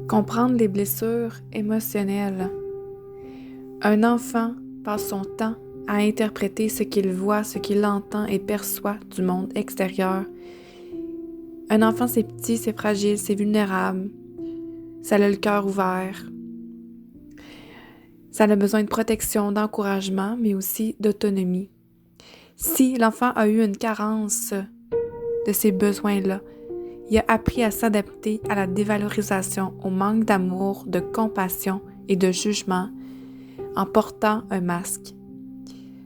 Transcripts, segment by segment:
Comprendre les blessures émotionnelles. Un enfant passe son temps à interpréter ce qu'il voit, ce qu'il entend et perçoit du monde extérieur. Un enfant, c'est petit, c'est fragile, c'est vulnérable. Ça a le cœur ouvert. Ça a besoin de protection, d'encouragement, mais aussi d'autonomie. Si l'enfant a eu une carence de ces besoins-là, il a appris à s'adapter à la dévalorisation, au manque d'amour, de compassion et de jugement en portant un masque.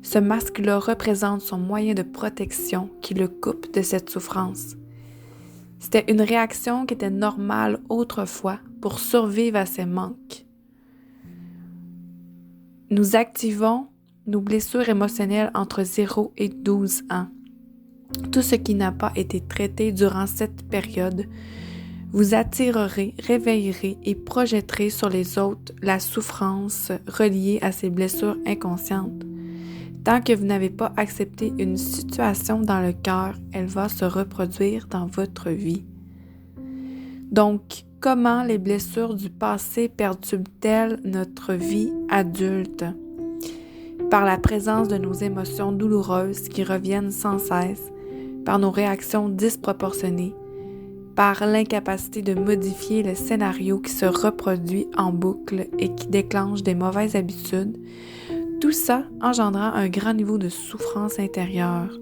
Ce masque-là représente son moyen de protection qui le coupe de cette souffrance. C'était une réaction qui était normale autrefois pour survivre à ces manques. Nous activons nos blessures émotionnelles entre 0 et 12 ans. Tout ce qui n'a pas été traité durant cette période, vous attirerez, réveillerez et projetterez sur les autres la souffrance reliée à ces blessures inconscientes. Tant que vous n'avez pas accepté une situation dans le cœur, elle va se reproduire dans votre vie. Donc, comment les blessures du passé perturbent-elles notre vie adulte? Par la présence de nos émotions douloureuses qui reviennent sans cesse, par nos réactions disproportionnées, par l'incapacité de modifier le scénario qui se reproduit en boucle et qui déclenche des mauvaises habitudes, tout ça engendrant un grand niveau de souffrance intérieure.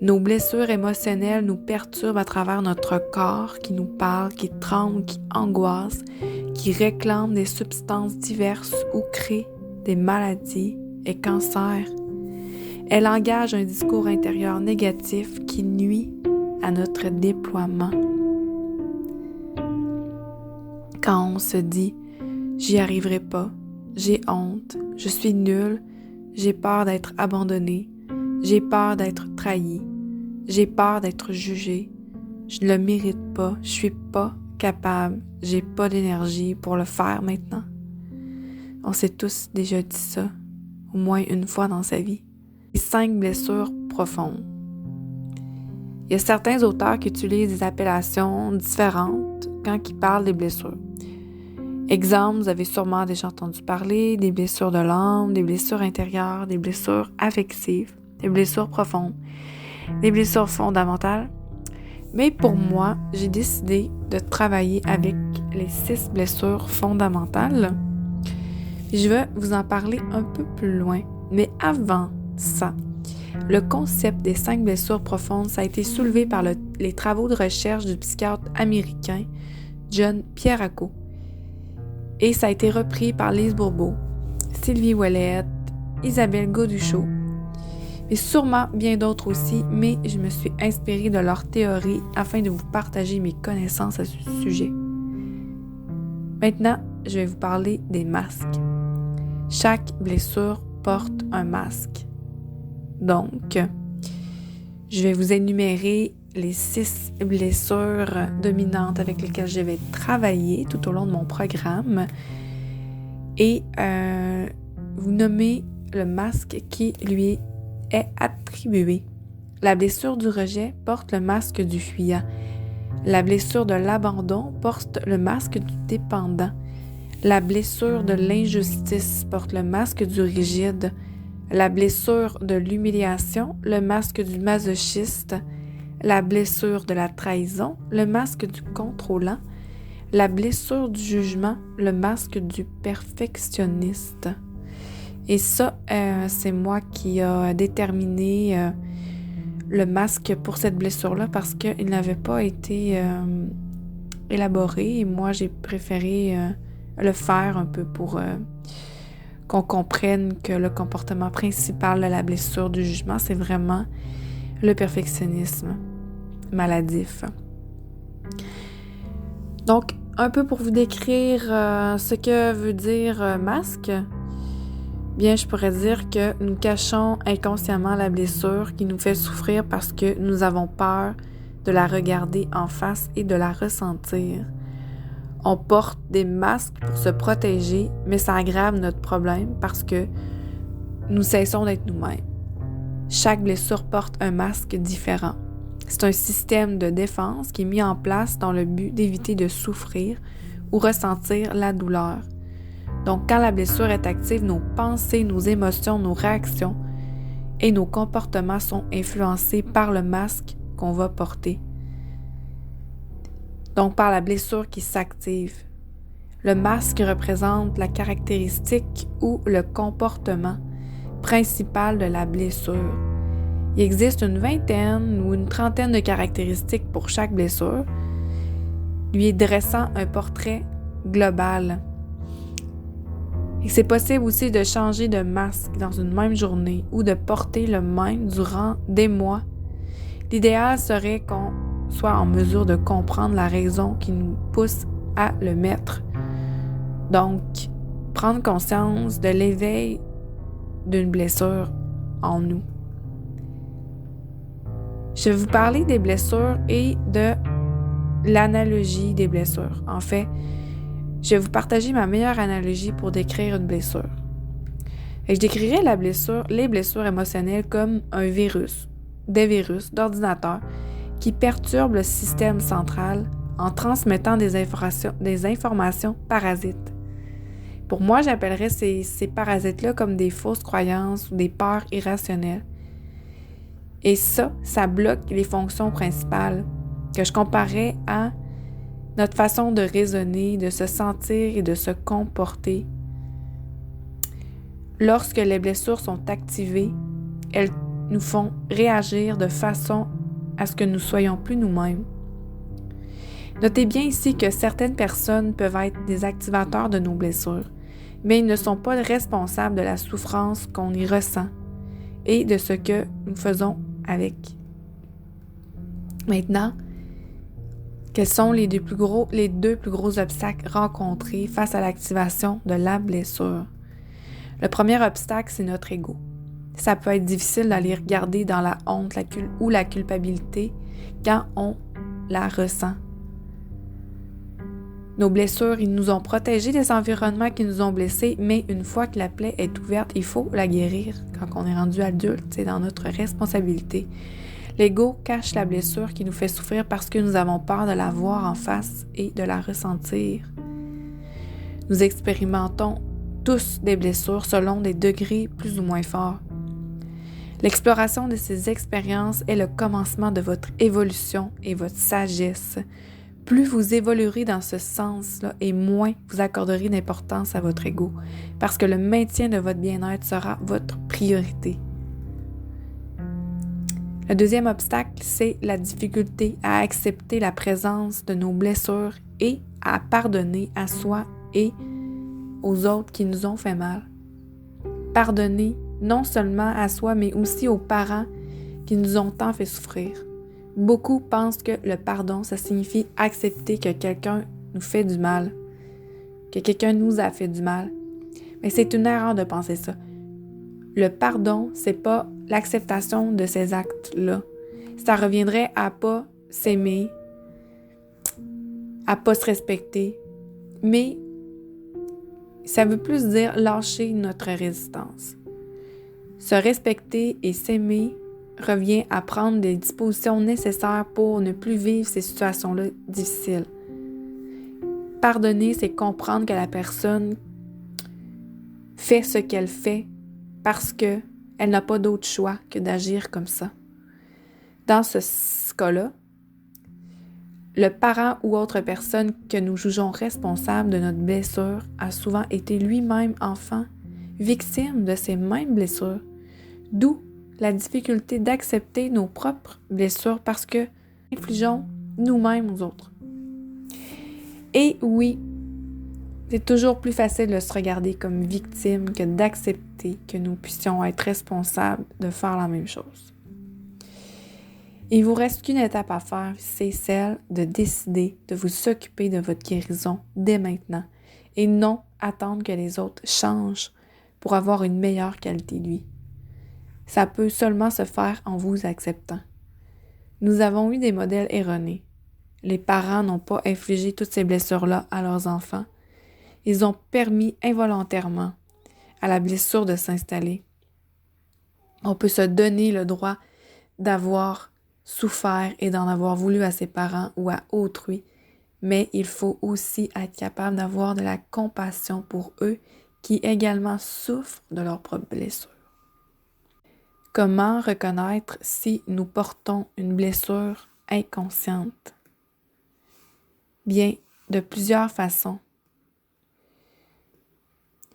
Nos blessures émotionnelles nous perturbent à travers notre corps qui nous parle, qui tremble, qui angoisse, qui réclame des substances diverses ou crée des maladies et cancers. Elle engage un discours intérieur négatif qui nuit à notre déploiement. Quand on se dit « j'y arriverai pas »,« j'ai honte »,« je suis nul »,« j'ai peur d'être abandonné »,« j'ai peur d'être trahi »,« j'ai peur d'être jugé »,« je ne le mérite pas »,« je suis pas capable »,« j'ai pas d'énergie pour le faire maintenant ». On s'est tous déjà dit ça, au moins une fois dans sa vie. Les 5 blessures profondes. Il y a certains auteurs qui utilisent des appellations différentes quand ils parlent des blessures. Exemple, vous avez sûrement déjà entendu parler des blessures de l'âme, des blessures intérieures, des blessures affectives, des blessures profondes, des blessures fondamentales. Mais pour moi, j'ai décidé de travailler avec les 6 blessures fondamentales. Je vais vous en parler un peu plus loin. Mais avant ça, le concept des 5 blessures profondes, ça a été soulevé par les travaux de recherche du psychiatre américain John Pierracos. Et ça a été repris par Lise Bourbeau, Sylvie Ouellette, Isabelle Gauduchot, et sûrement bien d'autres aussi, mais je me suis inspirée de leur théorie afin de vous partager mes connaissances à ce sujet. Maintenant, je vais vous parler des masques. Chaque blessure porte un masque. Donc, je vais vous énumérer les 6 blessures dominantes avec lesquelles je vais travailler tout au long de mon programme et vous nommez le masque qui lui est attribué. La blessure du rejet porte le masque du fuyant. La blessure de l'abandon porte le masque du dépendant. La blessure de l'injustice porte le masque du rigide. La blessure de l'humiliation, le masque du masochiste. La blessure de la trahison, le masque du contrôlant. La blessure du jugement, le masque du perfectionniste. Et ça, c'est moi qui a déterminé le masque pour cette blessure-là parce qu'il n'avait pas été élaboré et moi, j'ai préféré le faire un peu pour qu'on comprenne que le comportement principal de la blessure du jugement, c'est vraiment le perfectionnisme maladif. Donc, un peu pour vous décrire ce que veut dire masque, bien, je pourrais dire que nous cachons inconsciemment la blessure qui nous fait souffrir parce que nous avons peur de la regarder en face et de la ressentir. On porte des masques pour se protéger, mais ça aggrave notre problème parce que nous cessons d'être nous-mêmes. Chaque blessure porte un masque différent. C'est un système de défense qui est mis en place dans le but d'éviter de souffrir ou ressentir la douleur. Donc, quand la blessure est active, nos pensées, nos émotions, nos réactions et nos comportements sont influencés par le masque qu'on va porter. Donc, par la blessure qui s'active. Le masque représente la caractéristique ou le comportement principal de la blessure. Il existe une vingtaine ou une trentaine de caractéristiques pour chaque blessure, lui dressant un portrait global. Et c'est possible aussi de changer de masque dans une même journée ou de porter le même durant des mois. L'idéal serait qu'on soit en mesure de comprendre la raison qui nous pousse à le mettre. Donc, prendre conscience de l'éveil d'une blessure en nous. Je vais vous parler des blessures et de l'analogie des blessures. En fait, je vais vous partager ma meilleure analogie pour décrire une blessure. Et je décrirais les blessures émotionnelles comme des virus d'ordinateur qui perturbent le système central en transmettant des informations parasites. Pour moi, j'appellerais ces parasites-là comme des fausses croyances ou des peurs irrationnelles. Et ça bloque les fonctions principales que je comparais à notre façon de raisonner, de se sentir et de se comporter. Lorsque les blessures sont activées, elles nous font réagir de façon à ce que nous soyons plus nous-mêmes. Notez bien ici que certaines personnes peuvent être des activateurs de nos blessures, mais ils ne sont pas responsables de la souffrance qu'on y ressent et de ce que nous faisons avec. Maintenant, quels sont les deux plus gros obstacles rencontrés face à l'activation de la blessure? Le premier obstacle, c'est notre ego. Ça peut être difficile d'aller regarder dans la honte ou la culpabilité quand on la ressent. Nos blessures, ils nous ont protégés des environnements qui nous ont blessés, mais une fois que la plaie est ouverte, il faut la guérir quand on est rendu adulte, c'est dans notre responsabilité. L'ego cache la blessure qui nous fait souffrir parce que nous avons peur de la voir en face et de la ressentir. Nous expérimentons tous des blessures selon des degrés plus ou moins forts. L'exploration de ces expériences est le commencement de votre évolution et votre sagesse. Plus vous évoluerez dans ce sens-là et moins vous accorderez d'importance à votre ego, parce que le maintien de votre bien-être sera votre priorité. Le deuxième obstacle, c'est la difficulté à accepter la présence de nos blessures et à pardonner à soi et aux autres qui nous ont fait mal. Pardonner non seulement à soi, mais aussi aux parents qui nous ont tant fait souffrir. Beaucoup pensent que le pardon, ça signifie accepter que quelqu'un nous fait du mal, que quelqu'un nous a fait du mal. Mais c'est une erreur de penser ça. Le pardon, c'est pas l'acceptation de ces actes-là. Ça reviendrait à pas s'aimer, à pas se respecter, mais ça veut plus dire lâcher notre résistance. Se respecter et s'aimer revient à prendre des dispositions nécessaires pour ne plus vivre ces situations-là difficiles. Pardonner, c'est comprendre que la personne fait ce qu'elle fait parce qu'elle n'a pas d'autre choix que d'agir comme ça. Dans ce cas-là, le parent ou autre personne que nous jugeons responsable de notre blessure a souvent été lui-même enfant, victime de ces mêmes blessures, d'où la difficulté d'accepter nos propres blessures parce que nous infligeons nous-mêmes aux autres. Et oui, c'est toujours plus facile de se regarder comme victime que d'accepter que nous puissions être responsables de faire la même chose. Il vous reste qu'une étape à faire, c'est celle de décider de vous occuper de votre guérison dès maintenant et non attendre que les autres changent pour avoir une meilleure qualité de vie. Ça peut seulement se faire en vous acceptant. Nous avons eu des modèles erronés. Les parents n'ont pas infligé toutes ces blessures-là à leurs enfants. Ils ont permis involontairement à la blessure de s'installer. On peut se donner le droit d'avoir souffert et d'en avoir voulu à ses parents ou à autrui, mais il faut aussi être capable d'avoir de la compassion pour eux qui également souffrent de leurs propres blessures. Comment reconnaître si nous portons une blessure inconsciente? Bien, de plusieurs façons.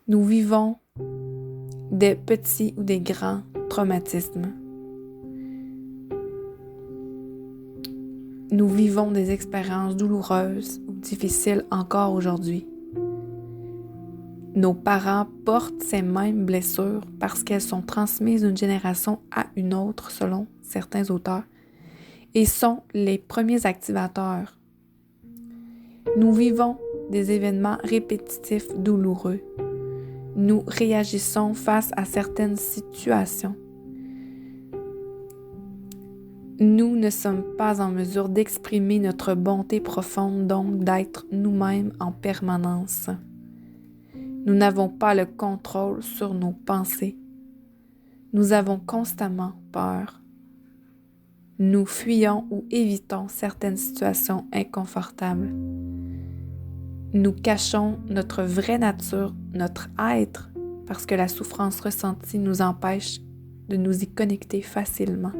Nous vivons des petits ou des grands traumatismes. Nous vivons des expériences douloureuses ou difficiles encore aujourd'hui. Nos parents portent ces mêmes blessures parce qu'elles sont transmises d'une génération à une autre selon certains auteurs et sont les premiers activateurs. Nous vivons des événements répétitifs douloureux. Nous réagissons face à certaines situations. Nous ne sommes pas en mesure d'exprimer notre bonté profonde, donc d'être nous-mêmes en permanence. Nous n'avons pas le contrôle sur nos pensées. Nous avons constamment peur. Nous fuyons ou évitons certaines situations inconfortables. Nous cachons notre vraie nature, notre être, parce que la souffrance ressentie nous empêche de nous y connecter facilement.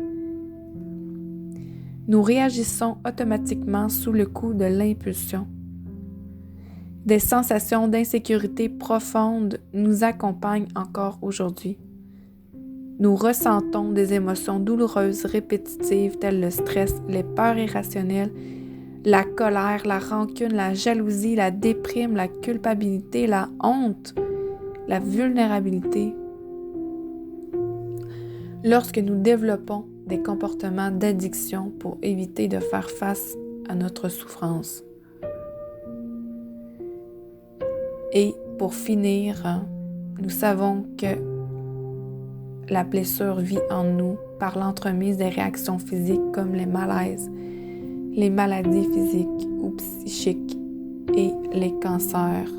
Nous réagissons automatiquement sous le coup de l'impulsion. Des sensations d'insécurité profonde nous accompagnent encore aujourd'hui. Nous ressentons des émotions douloureuses répétitives telles le stress, les peurs irrationnelles, la colère, la rancune, la jalousie, la déprime, la culpabilité, la honte, la vulnérabilité. Lorsque nous développons des comportements d'addiction pour éviter de faire face à notre souffrance. Et pour finir, nous savons que la blessure vit en nous par l'entremise des réactions physiques comme les malaises, les maladies physiques ou psychiques et les cancers.